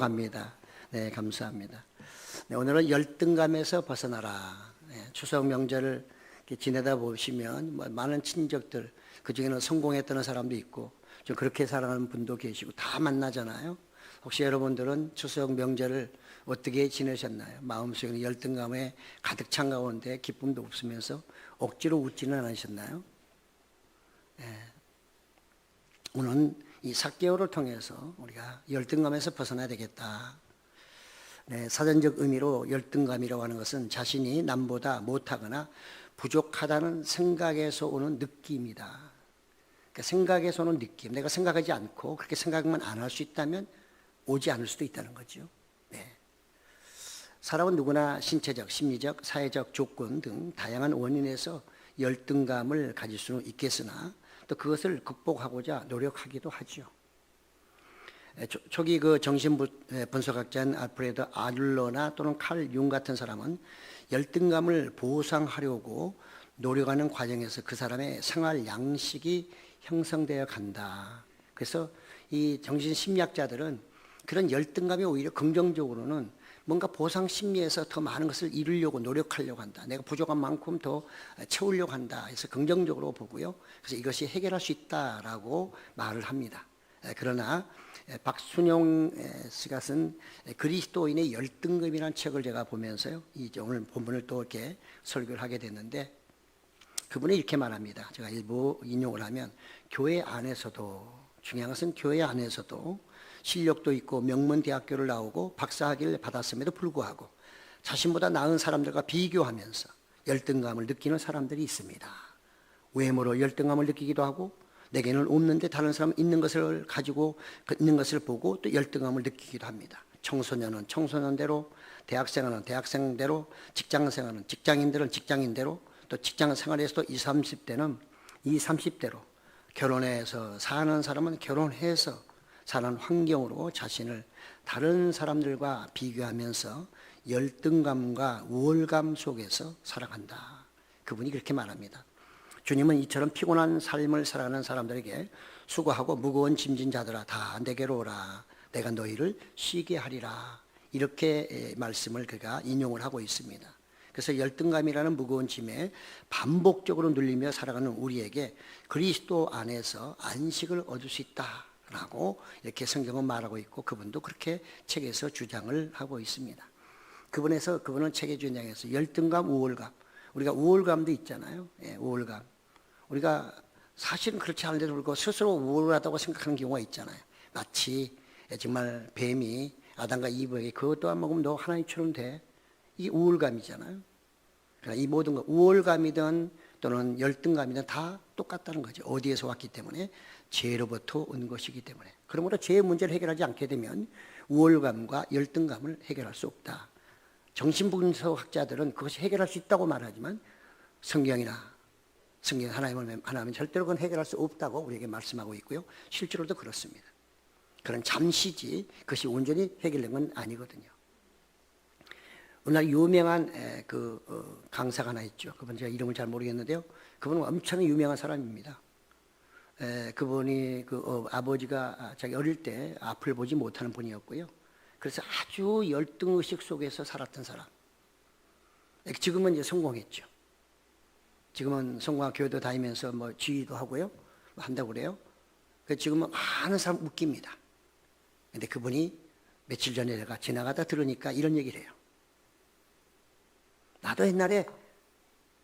합니다. 네, 감사합니다. 네, 오늘은 열등감에서 벗어나라. 네, 추석 명절을 이렇게 지내다 보시면 많은 친척들, 그중에는 성공했다는 사람도 있고 좀 그렇게 살아가는 분도 계시고 다 만나잖아요. 혹시 여러분들은 추석 명절을 어떻게 지내셨나요? 마음속에는 열등감에 가득 찬 가운데 기쁨도 없으면서 억지로 웃지는 않으셨나요? 네. 오늘은 이 삭개오를 통해서 우리가 열등감에서 벗어나야 되겠다. 네, 사전적 의미로 열등감이라고 하는 것은 자신이 남보다 못하거나 부족하다는 생각에서 오는 느낌이다. 그러니까 생각에서 오는 느낌. 내가 생각하지 않고 그렇게 생각만 안 할 수 있다면 오지 않을 수도 있다는 거죠. 네. 사람은 누구나 신체적, 심리적, 사회적 조건 등 다양한 원인에서 열등감을 가질 수는 있겠으나 또 그것을 극복하고자 노력하기도 하죠. 초기 그 정신분석학자인 알프레드 아들러나 또는 칼 융 같은 사람은 열등감을 보상하려고 노력하는 과정에서 그 사람의 생활 양식이 형성되어 간다. 그래서 이 정신심리학자들은 그런 열등감이 오히려 긍정적으로는 뭔가 보상 심리에서 더 많은 것을 이루려고 노력하려고 한다. 내가 부족한 만큼 더 채우려고 한다. 그래서 긍정적으로 보고요. 그래서 이것이 해결할 수 있다라고 말을 합니다. 그러나 박순용 씨가 쓴 그리스도인의 열등감이라는 책을 제가 보면서요. 오늘 본문을 또 이렇게 설교를 하게 됐는데 그분이 이렇게 말합니다. 제가 일부 인용을 하면 교회 안에서도 중요한 것은 교회 안에서도 실력도 있고 명문 대학교를 나오고 박사학위를 받았음에도 불구하고 자신보다 나은 사람들과 비교하면서 열등감을 느끼는 사람들이 있습니다. 외모로 열등감을 느끼기도 하고 내게는 없는데 다른 사람은 있는 것을 가지고 있는 것을 보고 또 열등감을 느끼기도 합니다. 청소년은 청소년대로, 대학생은 대학생대로, 직장생활은 직장인들은 직장인대로, 또 직장 생활에서도 20, 30대는 20, 30대로 결혼해서 사는 사람은 결혼해서 사는 환경으로 자신을 다른 사람들과 비교하면서 열등감과 우월감 속에서 살아간다. 그분이 그렇게 말합니다. 주님은 이처럼 피곤한 삶을 살아가는 사람들에게 수고하고 무거운 짐진 자들아 다 내게로 오라. 내가 너희를 쉬게 하리라. 이렇게 말씀을 그가 인용을 하고 있습니다. 그래서 열등감이라는 무거운 짐에 반복적으로 눌리며 살아가는 우리에게 그리스도 안에서 안식을 얻을 수 있다라고 이렇게 성경은 말하고 있고 그분도 그렇게 책에서 주장을 하고 있습니다. 그분은 책의 주장에서 열등감, 우월감, 우리가 우월감도 있잖아요. 예, 우월감. 우리가 사실은 그렇지 않은데도 불구하고 스스로 우월하다고 생각하는 경우가 있잖아요. 마치 정말 뱀이 아담과 이브에게 그것도 안 먹으면 너 하나님처럼 돼. 이게 우월감이잖아요. 그러니까 이 모든 것, 우월감이든 또는 열등감이든 다 똑같다는 거죠. 어디에서 왔기 때문에 죄로부터 온 것이기 때문에. 그러므로 죄의 문제를 해결하지 않게 되면 우월감과 열등감을 해결할 수 없다. 정신분석학자들은 그것이 해결할 수 있다고 말하지만 성경 하나님은 절대로 그건 해결할 수 없다고 우리에게 말씀하고 있고요. 실제로도 그렇습니다. 그런 잠시지 그것이 온전히 해결된 건 아니거든요. 오늘 유명한 강사가 하나 있죠. 그분 제가 이름을 잘 모르겠는데요. 그분은 엄청 유명한 사람입니다. 그분이 아버지가 자기 어릴 때 앞을 보지 못하는 분이었고요. 그래서 아주 열등의식 속에서 살았던 사람. 지금은 이제 성공했죠. 지금은 성공한 교회도 다니면서 지휘도 하고요. 한다고 그래요. 지금은 많은 사람 웃깁니다. 근데 그분이 며칠 전에 내가 지나가다 들으니까 이런 얘기를 해요. 나도 옛날에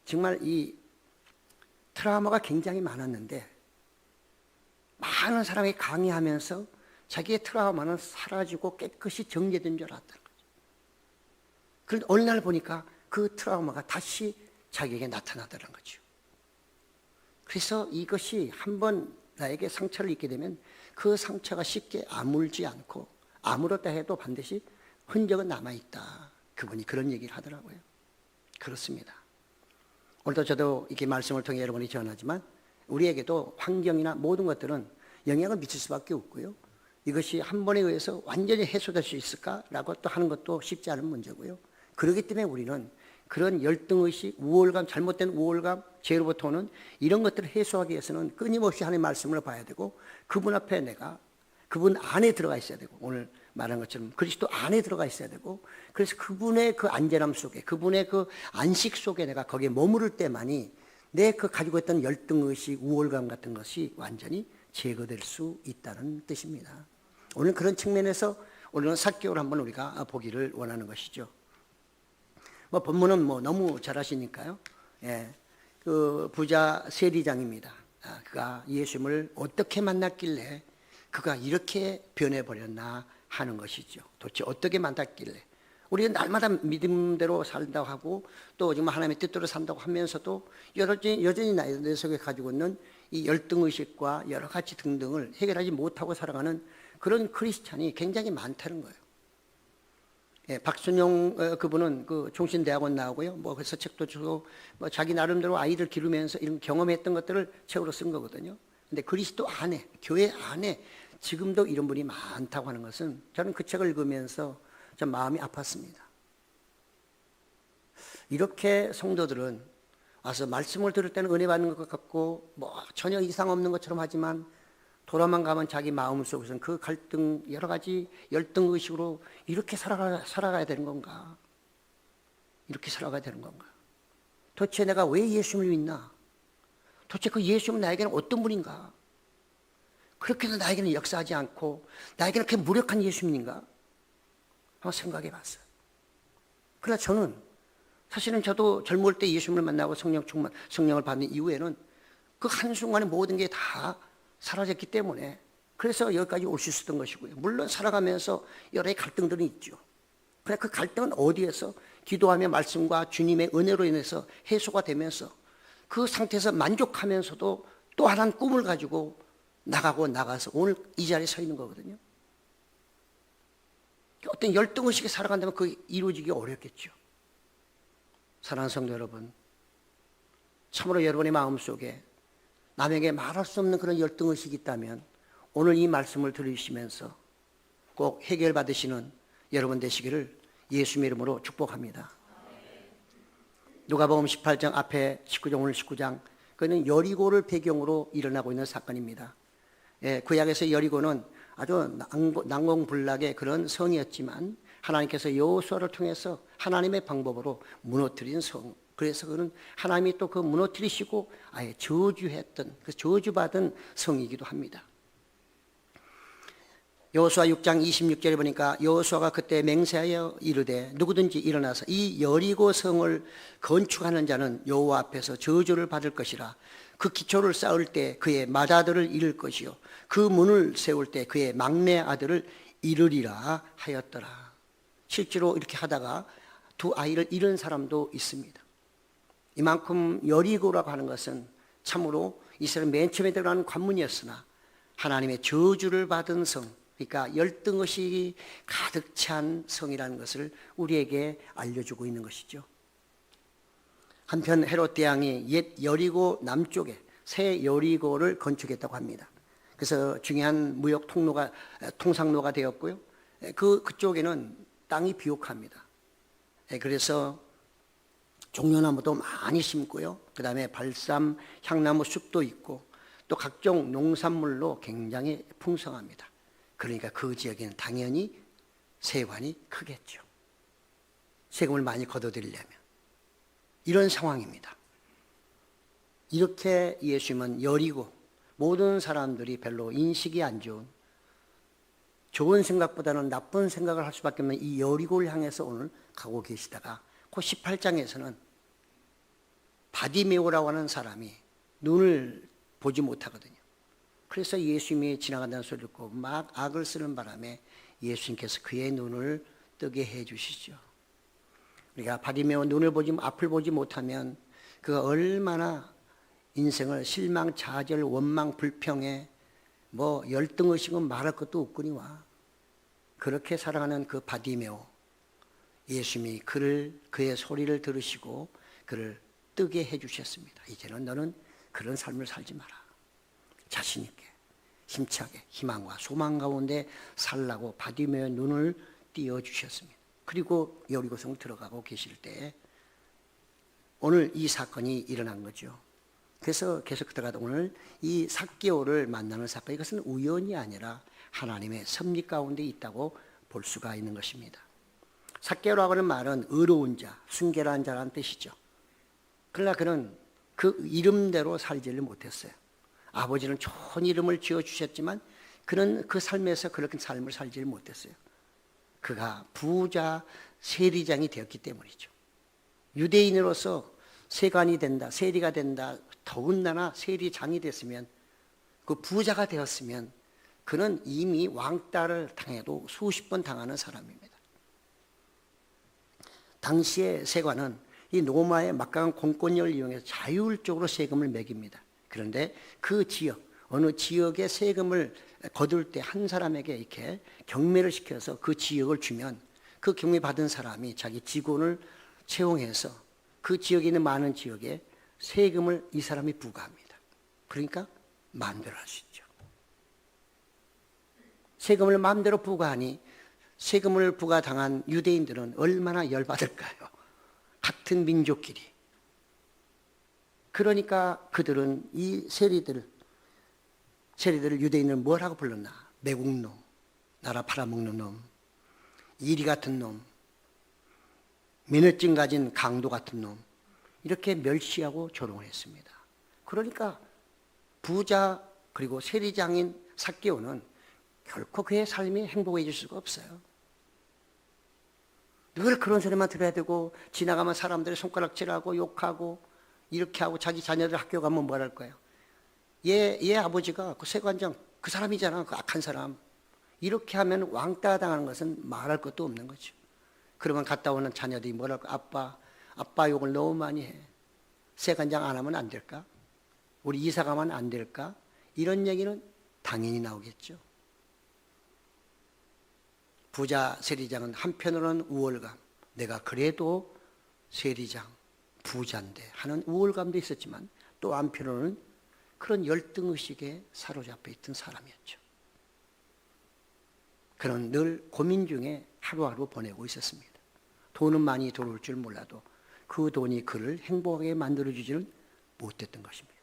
정말 이 트라우마가 굉장히 많았는데 많은 사람이 강의하면서 자기의 트라우마는 사라지고 깨끗이 정리된 줄 알았다는 거죠. 그런데 어느 날 보니까 그 트라우마가 다시 자기에게 나타나더라는 거죠. 그래서 이것이 한번 나에게 상처를 입게 되면 그 상처가 쉽게 아물지 않고 아물었다 해도 반드시 흔적은 남아있다. 그분이 그런 얘기를 하더라고요. 그렇습니다. 오늘도 저도 이렇게 말씀을 통해 여러분이 전하지만 우리에게도 환경이나 모든 것들은 영향을 미칠 수밖에 없고요. 이것이 한 번에 의해서 완전히 해소될 수 있을까라고 또 하는 것도 쉽지 않은 문제고요. 그렇기 때문에 우리는 그런 열등의식, 우월감, 잘못된 우월감, 죄로부터 오는 이런 것들을 해소하기 위해서는 끊임없이 하나님의 말씀을 봐야 되고 그분 앞에 내가 그분 안에 들어가 있어야 되고 오늘 말한 것처럼 그리스도 안에 들어가 있어야 되고, 그래서 그분의 그 안전함 속에, 그분의 그 안식 속에 내가 거기에 머무를 때만이 내 그 가지고 있던 열등의식, 우월감 같은 것이 완전히 제거될 수 있다는 뜻입니다. 오늘 그런 측면에서 오늘은 삭개오를 한번 우리가 보기를 원하는 것이죠. 뭐 본문은 뭐 너무 잘 아시니까요. 예, 그 부자 세리장입니다. 그가 예수님을 어떻게 만났길래 그가 이렇게 변해버렸나 하는 것이죠. 도대체 어떻게 만났길래 우리가 날마다 믿음대로 살다고 하고 또 지금 하나님의 뜻대로 산다고 하면서도 여전히 내 속에 가지고 있는 이 열등의식과 여러 가지 등등을 해결하지 못하고 살아가는 그런 크리스찬이 굉장히 많다는 거예요. 예, 박순영 그분은 그 종신대학원 나오고요. 뭐 그래서 책도 주고 뭐 자기 나름대로 아이들 기르면서 이런 경험했던 것들을 책으로 쓴 거거든요. 근데 그리스도 안에, 교회 안에 지금도 이런 분이 많다고 하는 것은 저는 그 책을 읽으면서 좀 마음이 아팠습니다. 이렇게 성도들은 와서 말씀을 들을 때는 은혜 받는 것 같고 뭐 전혀 이상 없는 것처럼 하지만 돌아만 가면 자기 마음 속에서는 그 갈등, 여러 가지 열등의식으로 이렇게 살아가야 되는 건가? 이렇게 살아가야 되는 건가? 도대체 내가 왜 예수님을 믿나? 도대체 그 예수님은 나에게는 어떤 분인가? 그렇게도 나에게는 역사하지 않고 나에게는 그렇게 무력한 예수님인가? 한번 생각해 봤어요. 그러나 저는 사실은 저도 젊을 때 예수님을 만나고 성령을 받는 이후에는 그 한순간에 모든 게 다 사라졌기 때문에 그래서 여기까지 올 수 있었던 것이고요. 물론 살아가면서 여러 가지 갈등들은 있죠. 그러나 그 갈등은 어디에서 기도하며 말씀과 주님의 은혜로 인해서 해소가 되면서 그 상태에서 만족하면서도 또 하나는 꿈을 가지고 나가서 오늘 이 자리에 서 있는 거거든요. 어떤 열등의식에 살아간다면 그게 이루어지기 어렵겠죠. 사랑하는 성도 여러분, 참으로 여러분의 마음속에 남에게 말할 수 없는 그런 열등의식이 있다면 오늘 이 말씀을 들으시면서 꼭 해결받으시는 여러분 되시기를 예수님의 이름으로 축복합니다. 누가복음 18장 앞에 19장, 오늘 19장, 그는 여리고를 배경으로 일어나고 있는 사건입니다. 예, 구약에서 여리고는 아주 난공불락의 그런 성이었지만 하나님께서 여호수아를 통해서 하나님의 방법으로 무너뜨린 성. 그래서 그는 하나님이 또 그 무너뜨리시고 아예 저주했던, 그 저주받은 성이기도 합니다. 여호수아 6장 26절에 보니까 여호수아가 그때 맹세하여 이르되 누구든지 일어나서 이 여리고 성을 건축하는 자는 여호와 앞에서 저주를 받을 것이라. 그 기초를 쌓을 때 그의 맏아들을 잃을 것이요 그 문을 세울 때 그의 막내 아들을 잃으리라 하였더라. 실제로 이렇게 하다가 두 아이를 잃은 사람도 있습니다. 이만큼 여리고라고 하는 것은 참으로 이스라엘 맨 처음에 들어가는 관문이었으나 하나님의 저주를 받은 성, 그러니까 열등의식이 가득 찬 성이라는 것을 우리에게 알려주고 있는 것이죠. 한편 헤롯 대왕이 옛 여리고 남쪽에 새 여리고를 건축했다고 합니다. 그래서 중요한 무역 통상로가 되었고요. 그쪽에는 땅이 비옥합니다. 그래서 종려나무도 많이 심고요. 그 다음에 발삼, 향나무 숲도 있고 또 각종 농산물로 굉장히 풍성합니다. 그러니까 그 지역에는 당연히 세관이 크겠죠. 세금을 많이 걷어들이려면. 이런 상황입니다. 이렇게 예수님은 여리고 모든 사람들이 별로 인식이 안 좋은 생각보다는 나쁜 생각을 할 수밖에 없는 이 여리고를 향해서 오늘 가고 계시다가 그 18장에서는 바디메오라고 하는 사람이 눈을 보지 못하거든요. 그래서 예수님이 지나간다는 소리를 듣고 막 악을 쓰는 바람에 예수님께서 그의 눈을 뜨게 해 주시죠. 우리가 바디메오 눈을 앞을 보지 못하면 그가 얼마나 인생을 실망, 좌절, 원망, 불평에 뭐 열등의식은 말할 것도 없거니와 그렇게 살아가는 그 바디메오, 예수님이 그의 소리를 들으시고 그를 뜨게 해주셨습니다. 이제는 너는 그런 삶을 살지 마라. 자신 있게, 힘차게, 희망과 소망 가운데 살라고 바디메오의 눈을 띄워주셨습니다. 그리고 여리고성을 들어가고 계실 때 오늘 이 사건이 일어난 거죠. 그래서 계속 들어가다 오늘 이 삭개오를 만나는 사건, 이것은 우연이 아니라 하나님의 섭리 가운데 있다고 볼 수가 있는 것입니다. 삭개오라고 하는 말은 의로운 자, 순결한 자라는 뜻이죠. 그러나 그는 그 이름대로 살지를 못했어요. 아버지는 좋은 이름을 지어주셨지만 그는 그 삶에서 그렇게 삶을 살지를 못했어요. 그가 부자 세리장이 되었기 때문이죠. 유대인으로서 세관이 된다, 세리가 된다, 더군다나 세리장이 됐으면, 그 부자가 되었으면 그는 이미 왕따를 당해도 수십 번 당하는 사람입니다. 당시의 세관은 이 로마의 막강한 공권력을 이용해서 자율적으로 세금을 매깁니다. 그런데 그 지역, 어느 지역의 세금을 거둘 때 한 사람에게 이렇게 경매를 시켜서 그 지역을 주면 그 경매 받은 사람이 자기 직원을 채용해서 그 지역에 있는 많은 지역에 세금을 이 사람이 부과합니다. 그러니까 마음대로 할 수 있죠. 세금을 마음대로 부과하니 세금을 부과당한 유대인들은 얼마나 열받을까요? 같은 민족끼리. 그러니까 그들은 이 세리들을 유대인을 뭐라고 불렀나? 매국노, 나라 팔아먹는 놈, 이리 같은 놈, 면허증 가진 강도 같은 놈, 이렇게 멸시하고 조롱을 했습니다. 그러니까 부자 그리고 세리장인 삭개오는 결코 그의 삶이 행복해질 수가 없어요. 늘 그런 소리만 들어야 되고, 지나가면 사람들이 손가락질하고 욕하고 이렇게 하고, 자기 자녀들 학교 가면 뭘 할 거예요? 얘 아버지가 그 세관장 그 사람이잖아, 그 악한 사람. 이렇게 하면 왕따 당하는 것은 말할 것도 없는 거죠. 그러면 갔다 오는 자녀들이 뭘 할까? 아빠 욕을 너무 많이 해. 세관장 안 하면 안 될까? 우리 이사 가면 안 될까? 이런 얘기는 당연히 나오겠죠. 부자 세리장은 한편으로는 우월감, 내가 그래도 세리장, 부자인데 하는 우월감도 있었지만, 또 한편으로는 그런 열등의식에 사로잡혀 있던 사람이었죠. 그는 늘 고민 중에 하루하루 보내고 있었습니다. 돈은 많이 들어올 줄 몰라도 그 돈이 그를 행복하게 만들어주지는 못했던 것입니다.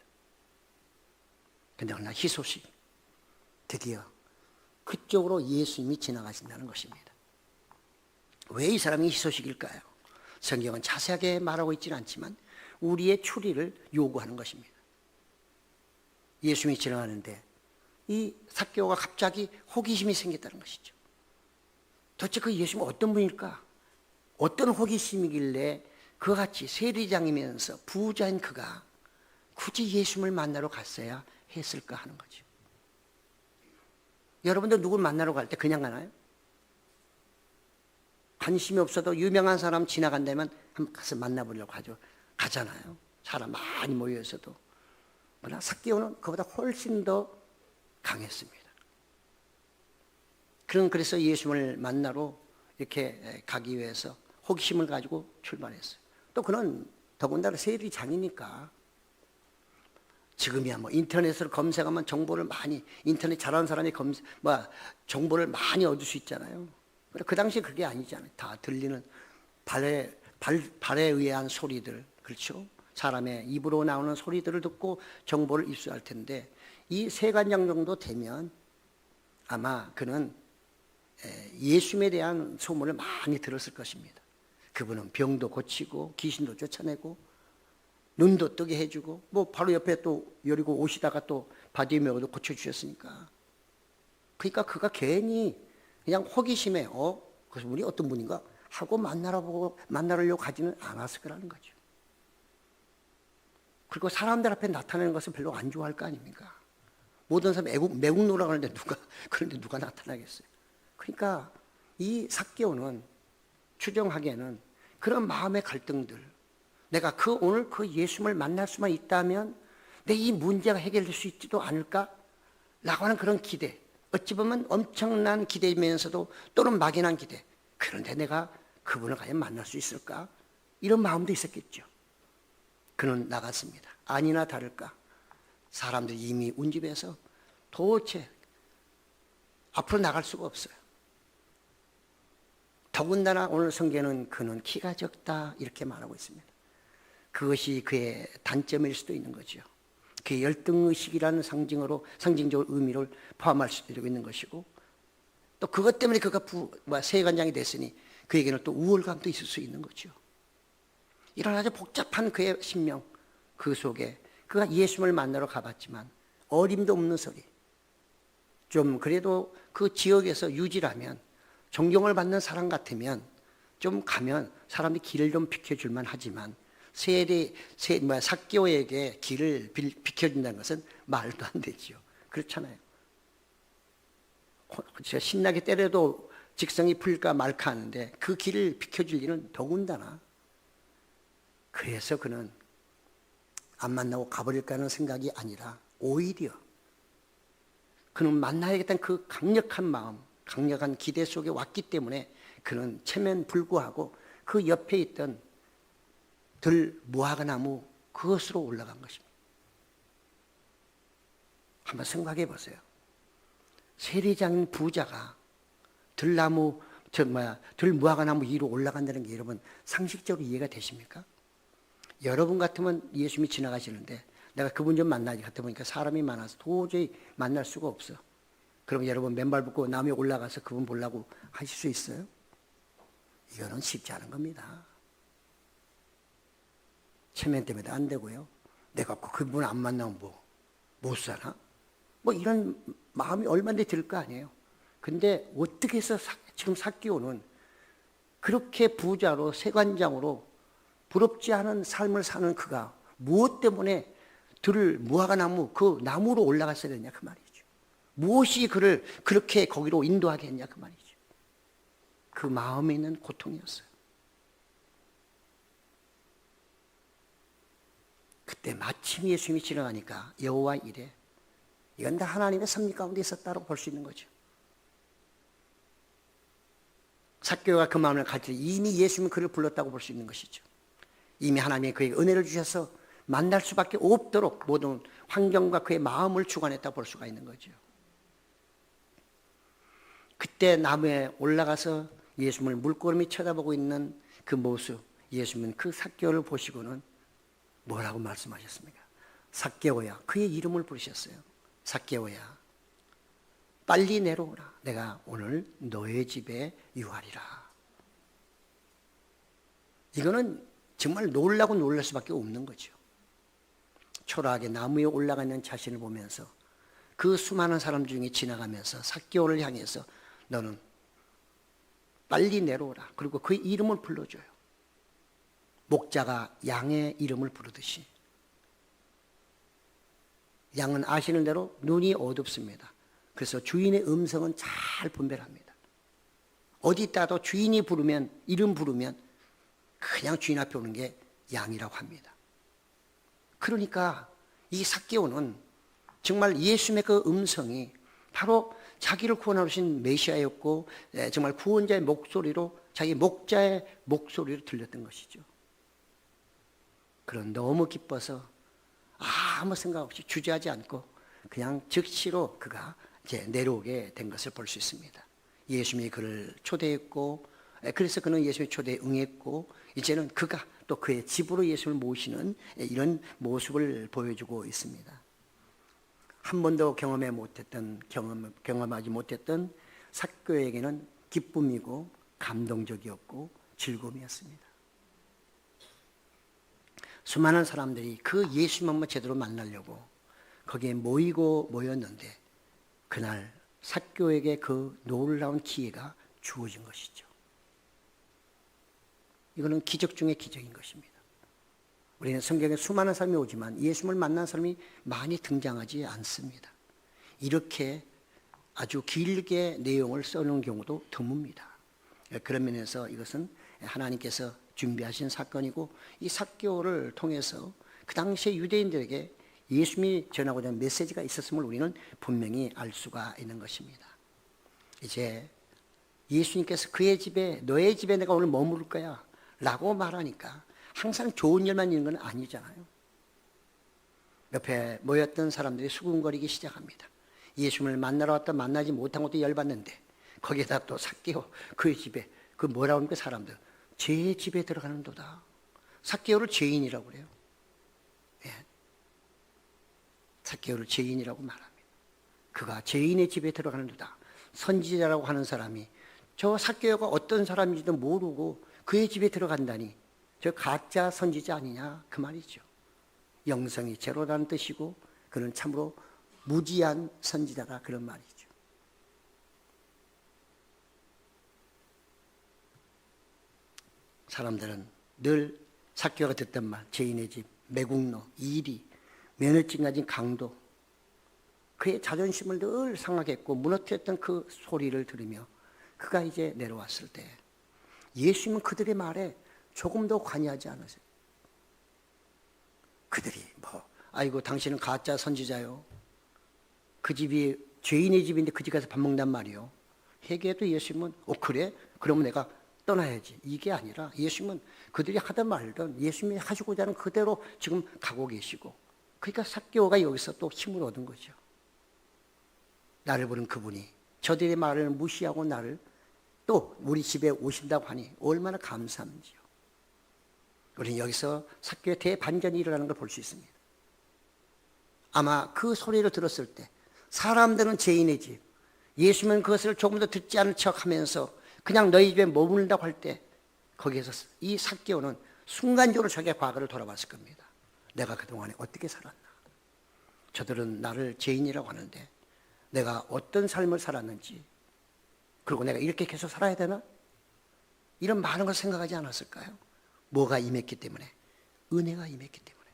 그런데 어느 날 희소식, 드디어 그쪽으로 예수님이 지나가신다는 것입니다. 왜 이 사람이 희소식일까요? 성경은 자세하게 말하고 있지는 않지만 우리의 추리를 요구하는 것입니다. 예수님이 지나가는데 이 삭개오가 갑자기 호기심이 생겼다는 것이죠. 도대체 그 예수님은 어떤 분일까? 어떤 호기심이길래 그같이 세리장이면서 부자인 그가 굳이 예수님을 만나러 갔어야 했을까 하는 거죠. 여러분들 누굴 만나러 갈 때 그냥 가나요? 관심이 없어도 유명한 사람 지나간다면 한번 가서 만나보려고 가잖아요. 사람 많이 모여 있어도. 그러나 삭개오는 그보다 훨씬 더 강했습니다. 그래서 예수님을 만나러 이렇게 가기 위해서 호기심을 가지고 출발했어요. 또 그는 더군다나 세리장이니까 지금이야 뭐 인터넷으로 검색하면 정보를 많이, 인터넷 잘하는 사람이 정보를 많이 얻을 수 있잖아요. 그 당시 그게 아니잖아요. 다 들리는 발에 의한 소리들, 그렇죠? 사람의 입으로 나오는 소리들을 듣고 정보를 입수할 텐데, 이 세관장 정도 되면 아마 그는 예수님에 대한 소문을 많이 들었을 것입니다. 그분은 병도 고치고 귀신도 쫓아내고 눈도 뜨게 해주고, 뭐 바로 옆에 또 여리고 오시다가 또 바디메오도 고쳐주셨으니까. 그러니까 그가 괜히 그냥 호기심에 그래서 우리 어떤 분인가 하고 만나려고 가지는 않았을 거라는 거죠. 그리고 사람들 앞에 나타나는 것을 별로 안 좋아할 거 아닙니까? 모든 사람이 매국노라고 하는데 그런데 누가 나타나겠어요? 그러니까 이 삭개오는 추정하기에는 그런 마음의 갈등들, 내가 오늘 그 예수님을 만날 수만 있다면 내 이 문제가 해결될 수 있지도 않을까? 라고 하는 그런 기대, 어찌 보면 엄청난 기대이면서도 또는 막연한 기대, 그런데 내가 그분을 과연 만날 수 있을까? 이런 마음도 있었겠죠. 그는 나갔습니다. 아니나 다를까 사람들이 이미 운집해서 도대체 앞으로 나갈 수가 없어요. 더군다나 오늘 성경은 그는 키가 적다 이렇게 말하고 있습니다. 그것이 그의 단점일 수도 있는 거죠. 그의 열등의식이라는 상징적으로 의미를 포함할 수도 있는 것이고, 또 그것 때문에 그가 세관장이 됐으니 그에게는 또 우월감도 있을 수 있는 거죠. 이런 아주 복잡한 그의 심령, 그 속에 그가 예수님을 만나러 가봤지만 어림도 없는 소리, 좀 그래도 그 지역에서 유지라면 존경을 받는 사람 같으면 좀 가면 사람들이 길을 좀 비켜줄만 하지만 삭개오에게 길을 비켜준다는 것은 말도 안 되지요. 그렇잖아요. 제가 신나게 때려도 직성이 풀까 말까 하는데 그 길을 비켜줄 일은 더군다나. 그래서 그는 안 만나고 가버릴까 하는 생각이 아니라 오히려 그는 만나야겠다는 그 강력한 마음, 강력한 기대 속에 왔기 때문에 그는 체면 불구하고 그 옆에 있던 들 무화과나무 그것으로 올라간 것입니다. 한번 생각해 보세요. 세리장인 부자가 들 무화과나무 위로 올라간다는 게 여러분 상식적으로 이해가 되십니까? 여러분 같으면 예수님이 지나가시는데 내가 그분 좀 만나지 갔다 보니까 사람이 많아서 도저히 만날 수가 없어. 그럼 여러분 맨발 붙고 나무에 올라가서 그분 보려고 하실 수 있어요? 이거는 쉽지 않은 겁니다. 체면 때문에 안 되고요. 내가 그분 안 만나면 못 사나? 이런 마음이 얼마나 들 거 아니에요. 근데 어떻게 해서 지금 삭개오는 그렇게 부자로 세관장으로 부럽지 않은 삶을 사는 그가 무엇 때문에 무화과나무 그 나무로 올라갔어야 됐냐 그 말이죠. 무엇이 그를 그렇게 거기로 인도하게 했냐 그 말이죠. 그 마음에 있는 고통이었어요. 그때 마침 예수님이 지나가니까 여호와 이래. 이건 다 하나님의 섭리 가운데 있었다고 볼 수 있는 거죠. 삭개오가 그 마음을 가질 때 이미 예수님은 그를 불렀다고 볼 수 있는 것이죠. 이미 하나님이 그에게 은혜를 주셔서 만날 수밖에 없도록 모든 환경과 그의 마음을 주관했다고 볼 수가 있는 거죠. 그때 나무에 올라가서 예수님을 물끄러미 쳐다보고 있는 그 모습, 예수님은 그 삭개오를 보시고는 뭐라고 말씀하셨습니까? 삭개오야, 그의 이름을 부르셨어요. 삭개오야, 빨리 내려오라. 내가 오늘 너의 집에 유하리라. 이거는 정말 놀랄 수밖에 없는 거죠. 초라하게 나무에 올라가 있는 자신을 보면서 그 수많은 사람 중에 지나가면서 삭개오를 향해서 너는 빨리 내려오라. 그리고 그의 이름을 불러줘요. 목자가 양의 이름을 부르듯이. 양은 아시는 대로 눈이 어둡습니다. 그래서 주인의 음성은 잘 분별합니다. 어디 있다도 주인이 부르면, 이름 부르면 그냥 주인 앞에 오는 게 양이라고 합니다. 그러니까 이 삭개오는 정말 예수님의 그 음성이 바로 자기를 구원하신 메시아였고 정말 구원자의 목소리로 자기 목자의 목소리로 들렸던 것이죠. 그런 너무 기뻐서 아무 생각 없이 주저하지 않고 그냥 즉시로 그가 이제 내려오게 된 것을 볼 수 있습니다. 예수님이 그를 초대했고 그래서 그는 예수님의 초대에 응했고 이제는 그가 또 그의 집으로 예수님을 모시는 이런 모습을 보여주고 있습니다. 한 번도 경험하지 못했던 삭개오에게는 기쁨이고 감동적이었고 즐거움이었습니다. 수많은 사람들이 그 예수님만 제대로 만나려고 거기에 모였는데 그날 삭개오에게 그 놀라운 기회가 주어진 것이죠. 이거는 기적 중의 기적인 것입니다. 우리는 성경에 수많은 사람이 오지만 예수님을 만난 사람이 많이 등장하지 않습니다. 이렇게 아주 길게 내용을 써놓은 경우도 드뭅니다. 그런 면에서 이것은 하나님께서 준비하신 사건이고 이 삭개오를 통해서 그 당시에 유대인들에게 예수님이 전하고자 하는 메시지가 있었음을 우리는 분명히 알 수가 있는 것입니다. 이제 예수님께서 그의 집에 너의 집에 내가 오늘 머무를 거야 라고 말하니까 항상 좋은 일만 있는 건 아니잖아요. 옆에 모였던 사람들이 수군거리기 시작합니다. 예수님을 만나러 왔다 만나지 못한 것도 열받는데 거기에다 또 삭개오 그의 집에 그 뭐라고 하는 그 사람들 제 집에 들어가는도다. 삭개오를 죄인이라고 그래요. 예. 삭개오를 죄인이라고 말합니다. 그가 죄인의 집에 들어가는도다. 선지자라고 하는 사람이 저 삭개오가 어떤 사람인지도 모르고 그의 집에 들어간다니 저 가짜 선지자 아니냐 그 말이죠. 영성이 제로라는 뜻이고 그는 참으로 무지한 선지자다 그런 말이죠. 사람들은 늘 삭개오가 듣던 말, 죄인의 집, 매국노, 이리, 면허증 가진 강도, 그의 자존심을 늘 상하게했고 무너뜨렸던 그 소리를 들으며 그가 이제 내려왔을 때 예수님은 그들의 말에 조금 더 관여하지 않으세요. 그들이 아이고 당신은 가짜 선지자요. 그 집이 죄인의 집인데 그 집 가서 밥 먹는단 말이요. 회개해도 예수님은 그래? 그러면 내가 떠나야지. 이게 아니라 예수님은 그들이 하든 말든 예수님이 하시고자 하는 그대로 지금 가고 계시고, 그러니까 삭개오가 여기서 또 힘을 얻은 거죠. 나를 부른 그분이 저들의 말을 무시하고 나를 또 우리 집에 오신다고 하니 얼마나 감사한지요. 우리는 여기서 삭개오의 대반전이 일어나는 걸 볼 수 있습니다. 아마 그 소리를 들었을 때 사람들은 죄인의 집, 예수님은 그것을 조금 더 듣지 않은 척하면서 그냥 너희 집에 머무른다고 할 때 거기에서 이 삭개오는 순간적으로 자기의 과거를 돌아봤을 겁니다. 내가 그동안에 어떻게 살았나. 저들은 나를 죄인이라고 하는데 내가 어떤 삶을 살았는지, 그리고 내가 이렇게 계속 살아야 되나? 이런 많은 걸 생각하지 않았을까요? 뭐가 임했기 때문에? 은혜가 임했기 때문에.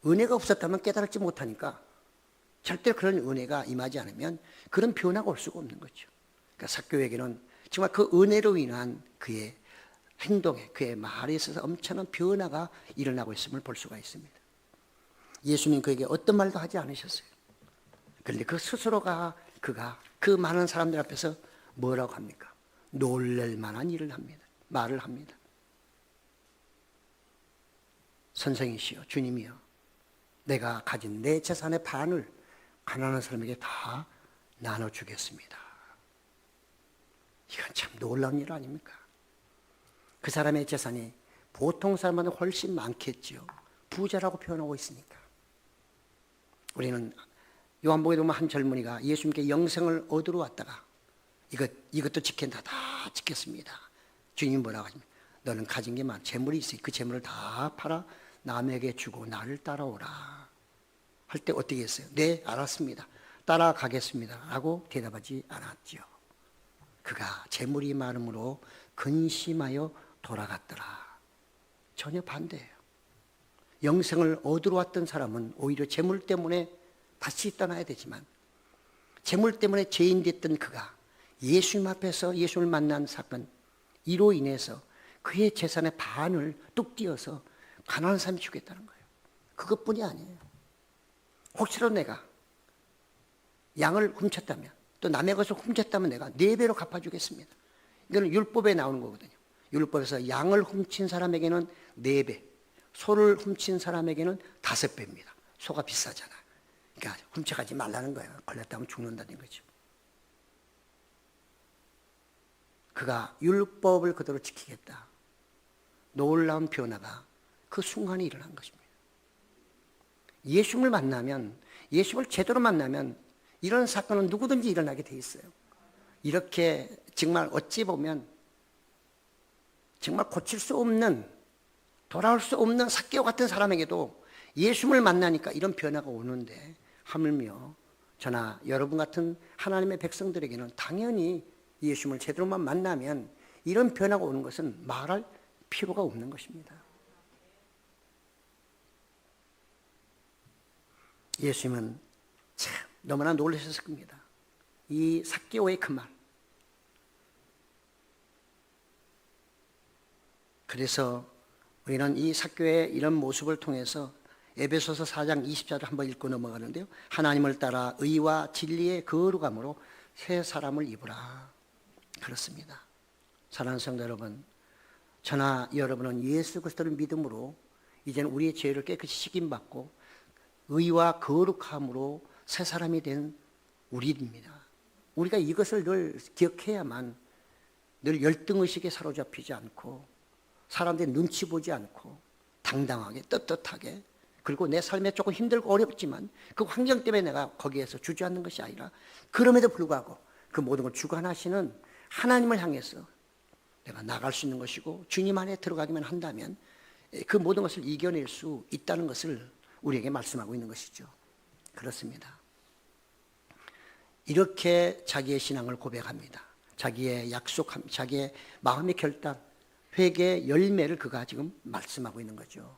은혜가 없었다면 깨달지 못하니까 절대로 그런 은혜가 임하지 않으면 그런 변화가 올 수가 없는 거죠. 그러니까 삭개오에게는 정말 그 은혜로 인한 그의 행동에, 그의 말에 있어서 엄청난 변화가 일어나고 있음을 볼 수가 있습니다. 예수님 그에게 어떤 말도 하지 않으셨어요. 그런데 그 스스로가 그가 그 많은 사람들 앞에서 뭐라고 합니까? 놀랄 만한 일을 합니다. 말을 합니다. 선생이시여, 주님이여, 내가 가진 내 재산의 반을 가난한 사람에게 다 나눠주겠습니다. 이건 참 놀라운 일 아닙니까? 그 사람의 재산이 보통 사람보다 훨씬 많겠지요. 부자라고 표현하고 있으니까. 우리는 요한복음에 보면 한 젊은이가 예수님께 영생을 얻으러 왔다가 이것도 지킨다, 다 지켰습니다. 주님이 뭐라고 하십니까? 너는 가진 게 많아, 재물이 있으니 그 재물을 다 팔아 남에게 주고 나를 따라오라 할 때 어떻게 했어요? 네, 알았습니다, 따라가겠습니다 라고 대답하지 않았죠. 그가 재물이 많음으로 근심하여 돌아갔더라. 전혀 반대예요. 영생을 얻으러 왔던 사람은 오히려 재물 때문에 다시 떠나야 되지만, 재물 때문에 죄인 됐던 그가 예수님 앞에서 예수를 만난 사건, 이로 인해서 그의 재산의 반을 뚝 띄어서 가난한 사람이 주겠다는 거예요. 그것뿐이 아니에요. 혹시라도 내가 양을 훔쳤다면, 또 남의 것을 훔쳤다면 내가 4배로 갚아주겠습니다. 이거는 율법에 나오는 거거든요. 율법에서 양을 훔친 사람에게는 4배, 소를 훔친 사람에게는 5배입니다. 소가 비싸잖아. 그러니까 훔쳐가지 말라는 거예요. 걸렸다면 죽는다는 거죠. 그가 율법을 그대로 지키겠다. 놀라운 변화가 그 순간에 일어난 것입니다. 예수님을 만나면, 예수님을 제대로 만나면 이런 사건은 누구든지 일어나게 돼 있어요. 이렇게 정말 어찌 보면 정말 고칠 수 없는, 돌아올 수 없는 삭개오 같은 사람에게도 예수님을 만나니까 이런 변화가 오는데, 하물며 저나 여러분 같은 하나님의 백성들에게는 당연히 예수님을 제대로만 만나면 이런 변화가 오는 것은 말할 필요가 없는 것입니다. 예수님은 참 너무나 놀라셨을 겁니다. 이 삭개오의 그 말. 그래서 우리는 이 삭개오의 이런 모습을 통해서 에베소서 4장 20절을 한번 읽고 넘어가는데요. 하나님을 따라 의와 진리의 거룩함으로 새 사람을 입으라. 그렇습니다. 사랑하는 성도 여러분, 저나 여러분은 예수 그리스도를 믿음으로 이제는 우리의 죄를 깨끗이 씻김받고 의와 거룩함으로 새 사람이 된 우리입니다. 우리가 이것을 늘 기억해야만 늘 열등의식에 사로잡히지 않고 사람들의 눈치 보지 않고 당당하게 떳떳하게, 그리고 내 삶에 조금 힘들고 어렵지만 그 환경 때문에 내가 거기에서 주저앉는 것이 아니라 그럼에도 불구하고 그 모든 걸 주관하시는 하나님을 향해서 내가 나갈 수 있는 것이고 주님 안에 들어가기만 한다면 그 모든 것을 이겨낼 수 있다는 것을 우리에게 말씀하고 있는 것이죠. 그렇습니다. 이렇게 자기의 신앙을 고백합니다. 자기의 약속함, 자기의 마음의 결단, 회개의 열매를 그가 지금 말씀하고 있는 거죠.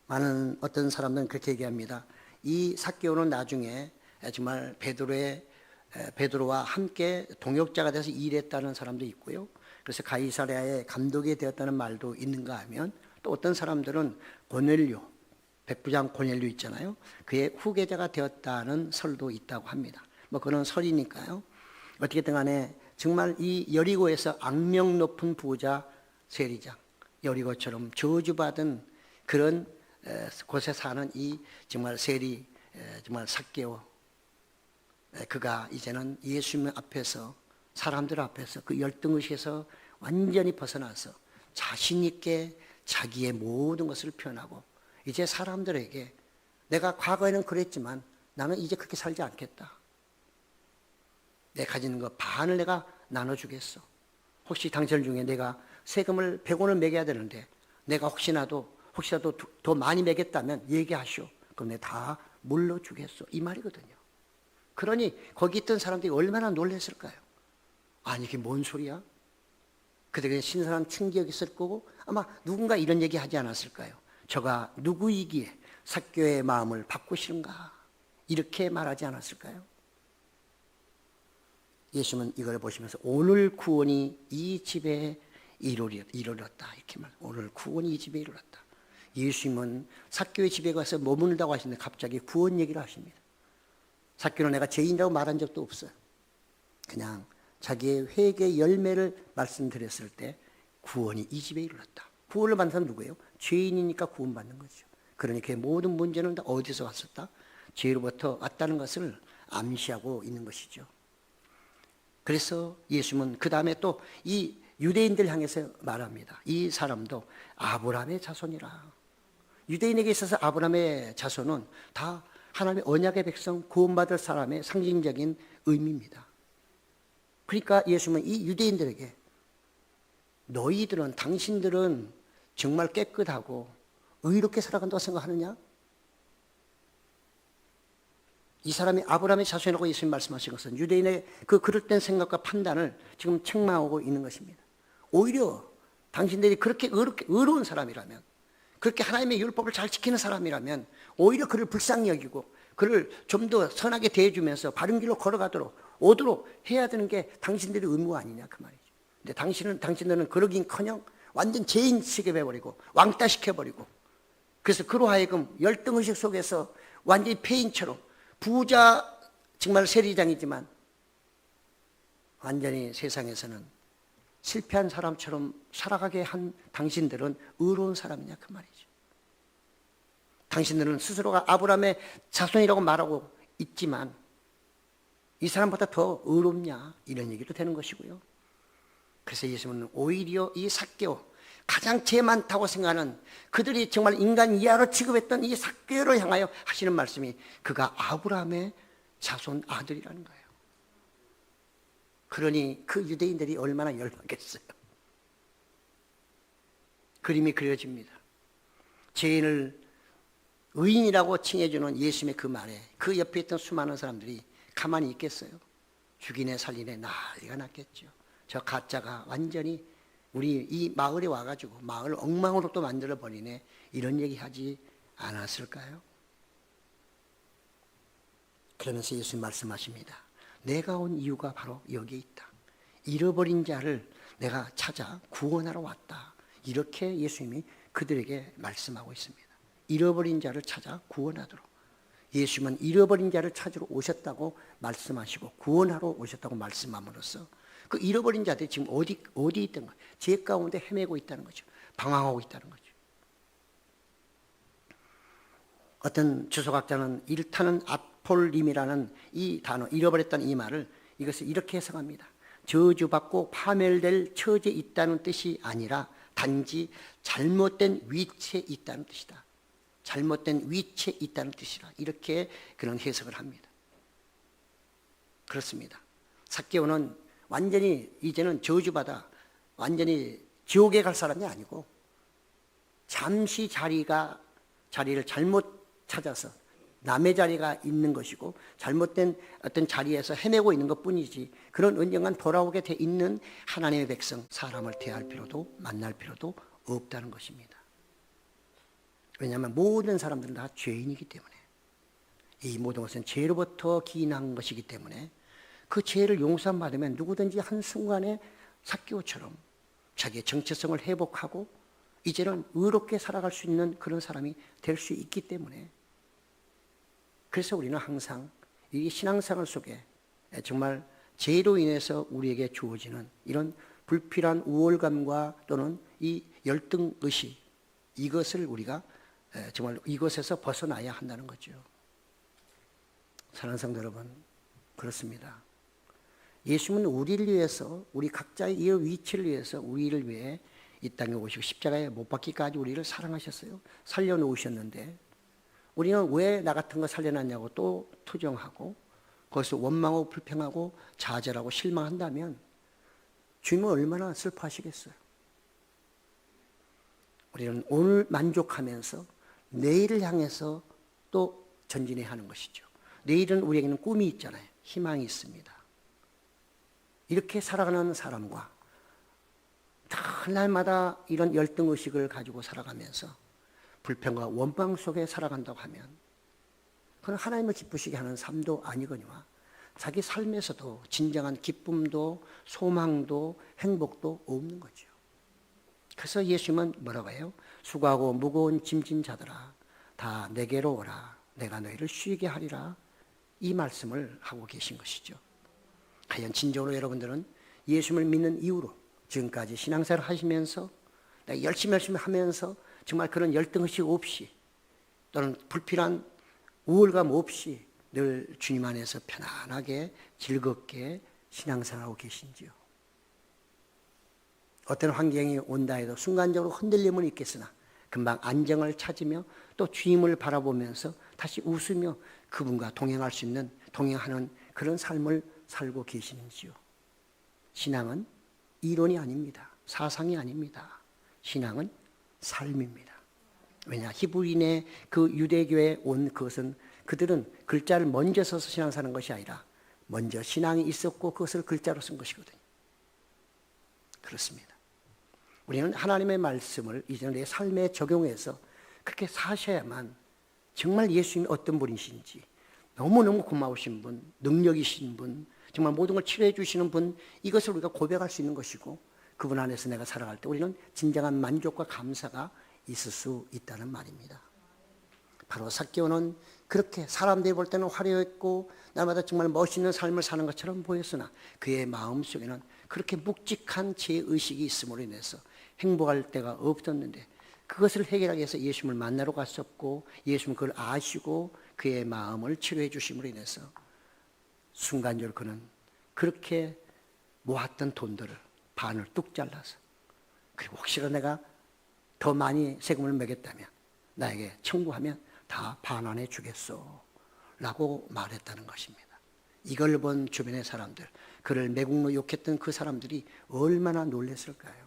많은 어떤 사람들은 그렇게 얘기합니다. 이 삭개오는 나중에 정말 베드로와 함께 동역자가 돼서 일했다는 사람도 있고요. 그래서 가이사랴의 감독이 되었다는 말도 있는가 하면 또 어떤 사람들은 고넬료, 백부장 고넬료 있잖아요. 그의 후계자가 되었다는 설도 있다고 합니다. 뭐 그런 설이니까요. 어떻게든 간에 정말 이 여리고에서 악명 높은 부자 세리장, 여리고처럼 저주받은 그런 곳에 사는 이 정말 세리, 정말 삭개오, 그가 이제는 예수님 앞에서, 사람들 앞에서 그 열등의식에서 완전히 벗어나서 자신 있게 자기의 모든 것을 표현하고 이제 사람들에게 내가 과거에는 그랬지만 나는 이제 그렇게 살지 않겠다. 내 가지는 것 반을 내가 나눠주겠어. 혹시 당신 중에 내가 세금을 100원을 매겨야 되는데 내가 혹시라도 더 많이 매겠다면 얘기하시오. 그럼 내가 다 물러주겠어. 이 말이거든요. 그러니 거기 있던 사람들이 얼마나 놀랐을까요? 아니 이게 뭔 소리야? 그들에게 신선한 충격이 있을 거고 아마 누군가 이런 얘기 하지 않았을까요? 저가 누구이기에 삭개오의 마음을 바꾸시는가? 이렇게 말하지 않았을까요? 예수님은 이걸 보시면서 오늘 구원이 이 집에 이르렀다 이렇게 말. 오늘 구원이 이 집에 이르렀다. 예수님은 삭개오의 집에 가서 머무른다고 하시는데 갑자기 구원 얘기를 하십니다. 삭개오는 내가 죄인이라고 말한 적도 없어요. 그냥 자기의 회개의 열매를 말씀드렸을 때 구원이 이 집에 이르렀다. 구원을 받는 사람은 누구예요? 죄인이니까 구원받는 거죠. 그러니 그의 모든 문제는 다 어디서 왔었다? 죄로부터 왔다는 것을 암시하고 있는 것이죠. 그래서 예수님은 그 다음에 또 이 유대인들 향해서 말합니다. 이 사람도 아브라함의 자손이라. 유대인에게 있어서 아브라함의 자손은 다 하나님의 언약의 백성, 구원받을 사람의 상징적인 의미입니다. 그러니까 예수님은 이 유대인들에게 너희들은, 당신들은 정말 깨끗하고 의롭게 살아간다고 생각하느냐? 이 사람이 아브라함의 자손이라고 예수님 말씀하신 것은 유대인의 그 그릇된 생각과 판단을 지금 책망하고 있는 것입니다. 오히려 당신들이 그렇게 의로운 사람이라면, 그렇게 하나님의 율법을 잘 지키는 사람이라면 오히려 그를 불쌍히 여기고 그를 좀 더 선하게 대해주면서 바른 길로 걸어가도록 오도록 해야 되는 게 당신들의 의무 아니냐 그 말이죠. 근데 당신들은 그러긴커녕 완전 죄인 취급해버리고 왕따 시켜버리고, 그래서 그로 하여금 열등의식 속에서 완전히 폐인처럼 부자 정말 세리장이지만 완전히 세상에서는 실패한 사람처럼 살아가게 한 당신들은 의로운 사람이냐 그 말이죠. 당신들은 스스로가 아브라함의 자손이라고 말하고 있지만 이 사람보다 더 의롭냐 이런 얘기도 되는 것이고요. 그래서 예수님은 오히려 이 삭개오, 가장 죄 많다고 생각하는 그들이 정말 인간 이하로 취급했던 이 삭개오를 향하여 하시는 말씀이 그가 아브라함의 자손 아들이라는 거예요. 그러니 그 유대인들이 얼마나 열받겠어요. 그림이 그려집니다. 죄인을 의인이라고 칭해주는 예수님의 그 말에 그 옆에 있던 수많은 사람들이 가만히 있겠어요? 죽이네 살리네 난리가 났겠죠. 저 가짜가 완전히 우리 이 마을에 와가지고 마을 엉망으로 또 만들어 버리네 이런 얘기 하지 않았을까요? 그러면서 예수님 말씀하십니다. 내가 온 이유가 바로 여기에 있다. 잃어버린 자를 내가 찾아 구원하러 왔다. 이렇게 예수님이 그들에게 말씀하고 있습니다. 잃어버린 자를 찾아 구원하도록. 예수님은 잃어버린 자를 찾으러 오셨다고 말씀하시고 구원하러 오셨다고 말씀함으로써 그 잃어버린 자들이 지금 어디 있던 거예요? 죄 가운데 헤매고 있다는 거죠. 방황하고 있다는 거죠. 어떤 주석학자는 일타는 아폴림이라는 이 단어, 잃어버렸다는 이 말을 이것을 이렇게 해석합니다. 저주받고 파멸될 처지에 있다는 뜻이 아니라 단지 잘못된 위치에 있다는 뜻이다. 잘못된 위치에 있다는 뜻이라 이렇게 그런 해석을 합니다. 그렇습니다. 삭개오는 완전히 이제는 저주받아 완전히 지옥에 갈 사람이 아니고 잠시 자리를 잘못 찾아서 남의 자리가 있는 것이고 잘못된 어떤 자리에서 헤매고 있는 것뿐이지 그런 언젠간 돌아오게 돼 있는 하나님의 백성 사람을 대할 필요도 만날 필요도 없다는 것입니다. 왜냐하면 모든 사람들은 다 죄인이기 때문에 이 모든 것은 죄로부터 기인한 것이기 때문에 그 죄를 용서받으면 누구든지 한순간에 삭개오처럼 자기의 정체성을 회복하고 이제는 의롭게 살아갈 수 있는 그런 사람이 될 수 있기 때문에 그래서 우리는 항상 이 신앙생활 속에 정말 죄로 인해서 우리에게 주어지는 이런 불필요한 우월감과 또는 이 열등의식 이것을 우리가 정말 이것에서 벗어나야 한다는 거죠. 사랑하는 성도 여러분, 그렇습니다. 예수님은 우리를 위해서 우리 각자의 이 위치를 위해서 우리를 위해 이 땅에 오시고 십자가에 못 박기까지 우리를 사랑하셨어요. 살려놓으셨는데 우리는 왜 나 같은 거 살려놨냐고 또 투정하고 거기서 원망하고 불평하고 좌절하고 실망한다면 주님은 얼마나 슬퍼하시겠어요. 우리는 오늘 만족하면서 내일을 향해서 또 전진해야 하는 것이죠. 내일은 우리에게는 꿈이 있잖아요. 희망이 있습니다. 이렇게 살아가는 사람과 날마다 이런 열등의식을 가지고 살아가면서 불평과 원망 속에 살아간다고 하면 그건 하나님을 기쁘시게 하는 삶도 아니거니와 자기 삶에서도 진정한 기쁨도 소망도 행복도 없는 거죠. 그래서 예수님은 뭐라고 해요? 수고하고 무거운 짐진 자들아 다 내게로 오라 내가 너희를 쉬게 하리라 이 말씀을 하고 계신 것이죠. 과연 진정으로 여러분들은 예수님을 믿는 이후로 지금까지 신앙생활을 하시면서 내가 열심히 하면서 정말 그런 열등의식 없이 또는 불필요한 우월감 없이 늘 주님 안에서 편안하게 즐겁게 신앙생활하고 계신지요? 어떤 환경이 온다 해도 순간적으로 흔들림은 있겠으나 금방 안정을 찾으며 또 주님을 바라보면서 다시 웃으며 그분과 동행하는 그런 삶을 살고 계시는지요? 신앙은 이론이 아닙니다. 사상이 아닙니다. 신앙은 삶입니다. 왜냐? 히브리인의 그 유대교에 온 그것은 그들은 글자를 먼저 써서 신앙사는 것이 아니라 먼저 신앙이 있었고 그것을 글자로 쓴 것이거든요. 그렇습니다. 우리는 하나님의 말씀을 이제는 내 삶에 적용해서 그렇게 사셔야만 정말 예수님이 어떤 분이신지 너무너무 고마우신 분, 능력이신 분, 정말 모든 걸 치료해 주시는 분 이것을 우리가 고백할 수 있는 것이고 그분 안에서 내가 살아갈 때 우리는 진정한 만족과 감사가 있을 수 있다는 말입니다. 바로 삭개오는 그렇게 사람들이 볼 때는 화려했고 날마다 정말 멋있는 삶을 사는 것처럼 보였으나 그의 마음속에는 그렇게 묵직한 죄의식이 있음으로 인해서 행복할 데가 없었는데 그것을 해결하기 위해서 예수님을 만나러 갔었고 예수님은 그걸 아시고 그의 마음을 치료해 주심으로 인해서 순간적으로 그는 그렇게 모았던 돈들을 반을 뚝 잘라서 그리고 혹시나 내가 더 많이 세금을 매겼다면 나에게 청구하면 다 반환해 주겠소 라고 말했다는 것입니다. 이걸 본 주변의 사람들, 그를 매국노 욕했던 그 사람들이 얼마나 놀랐을까요?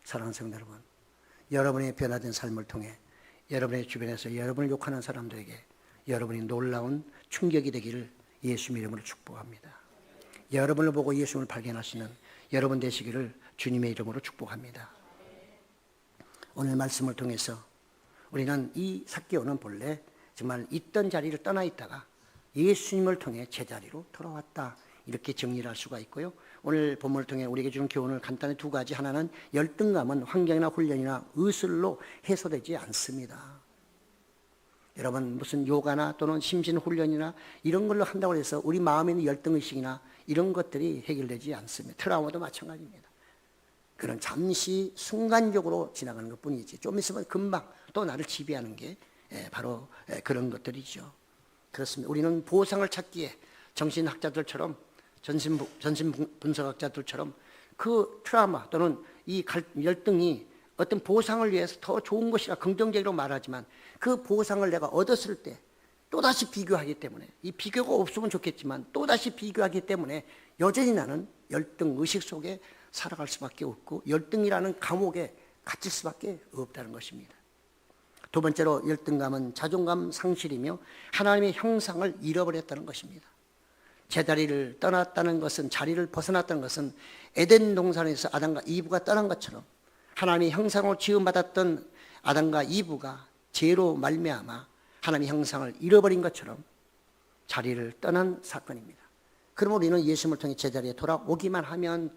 사랑하는 성도 여러분, 여러분의 변화된 삶을 통해 여러분의 주변에서 여러분을 욕하는 사람들에게 여러분이 놀라운 충격이 되기를 예수님 이름으로 축복합니다. 여러분을 보고 예수님을 발견하시는 여러분 되시기를 주님의 이름으로 축복합니다. 오늘 말씀을 통해서 우리는 이 삭개오는 본래 정말 있던 자리를 떠나 있다가 예수님을 통해 제자리로 돌아왔다 이렇게 정리를 할 수가 있고요. 오늘 본문을 통해 우리에게 주는 교훈을 간단히 두 가지. 하나는 열등감은 환경이나 훈련이나 의술로 해소되지 않습니다. 여러분 무슨 요가나 또는 심신훈련이나 이런 걸로 한다고 해서 우리 마음에 있는 열등의식이나 이런 것들이 해결되지 않습니다. 트라우마도 마찬가지입니다. 그런 잠시 순간적으로 지나가는 것뿐이지 좀 있으면 금방 또 나를 지배하는 게 바로 그런 것들이죠. 그렇습니다. 우리는 보상을 찾기에 정신학자들처럼 전신분석학자들처럼 그 트라우마 또는 이 열등이 어떤 보상을 위해서 더 좋은 것이라 긍정적으로 말하지만 그 보상을 내가 얻었을 때 또다시 비교하기 때문에, 이 비교가 없으면 좋겠지만 또다시 비교하기 때문에 여전히 나는 열등 의식 속에 살아갈 수밖에 없고 열등이라는 감옥에 갇힐 수밖에 없다는 것입니다. 두 번째로 열등감은 자존감 상실이며 하나님의 형상을 잃어버렸다는 것입니다. 제자리를 떠났다는 것은, 자리를 벗어났다는 것은 에덴 동산에서 아담과 이브가 떠난 것처럼 하나님의 형상으로 지음받았던 아담과 이브가 죄로 말미암아 하나님의 형상을 잃어버린 것처럼 자리를 떠난 사건입니다. 그럼 우리는 예수님을 통해 제자리에 돌아오기만 하면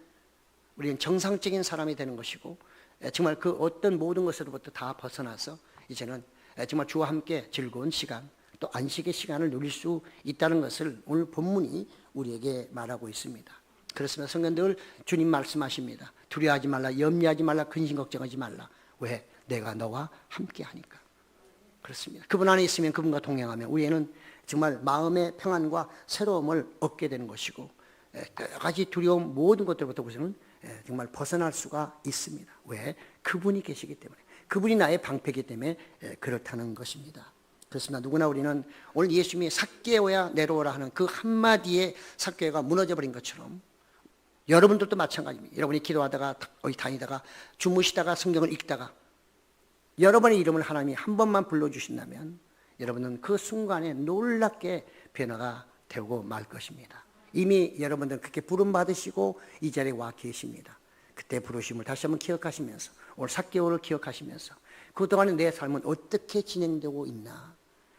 우리는 정상적인 사람이 되는 것이고 정말 그 어떤 모든 것으로부터 다 벗어나서 이제는 정말 주와 함께 즐거운 시간, 또 안식의 시간을 누릴 수 있다는 것을 오늘 본문이 우리에게 말하고 있습니다. 그렇습니다. 성경들 주님 말씀하십니다. 두려워하지 말라, 염려하지 말라, 근심 걱정하지 말라. 왜? 내가 너와 함께 하니까. 그렇습니다. 그분 안에 있으면, 그분과 동행하면 우리는 정말 마음의 평안과 새로움을 얻게 되는 것이고 여러 가지 두려움 모든 것들부터 우리는 정말 벗어날 수가 있습니다. 왜? 그분이 계시기 때문에, 그분이 나의 방패이기 때문에 그렇다는 것입니다. 그렇습니다. 누구나 우리는 오늘 예수님이 삭개오야 내려오라 하는 그 한마디에 삭개오가 무너져버린 것처럼 여러분들도 마찬가지입니다. 여러분이 기도하다가 어디 다니다가 주무시다가 성경을 읽다가 여러분의 이름을 하나님이 한 번만 불러주신다면 여러분은 그 순간에 놀랍게 변화가 되고 말 것입니다. 이미 여러분들은 그렇게 부름받으시고 이 자리에 와 계십니다. 그때 부르심을 다시 한번 기억하시면서 오늘 삭개오를 기억하시면서 그동안에 내 삶은 어떻게 진행되고 있나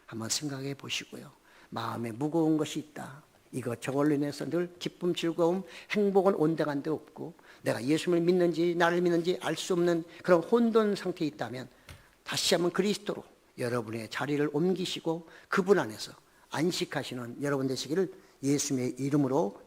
한번 생각해 보시고요. 마음에 무거운 것이 있다. 이것저것로 인해서 늘 기쁨, 즐거움, 행복은 온데간데 없고 내가 예수님을 믿는지 나를 믿는지 알 수 없는 그런 혼돈 상태에 있다면 다시 한번 그리스도로 여러분의 자리를 옮기시고 그분 안에서 안식하시는 여러분 되시기를 예수님의 이름으로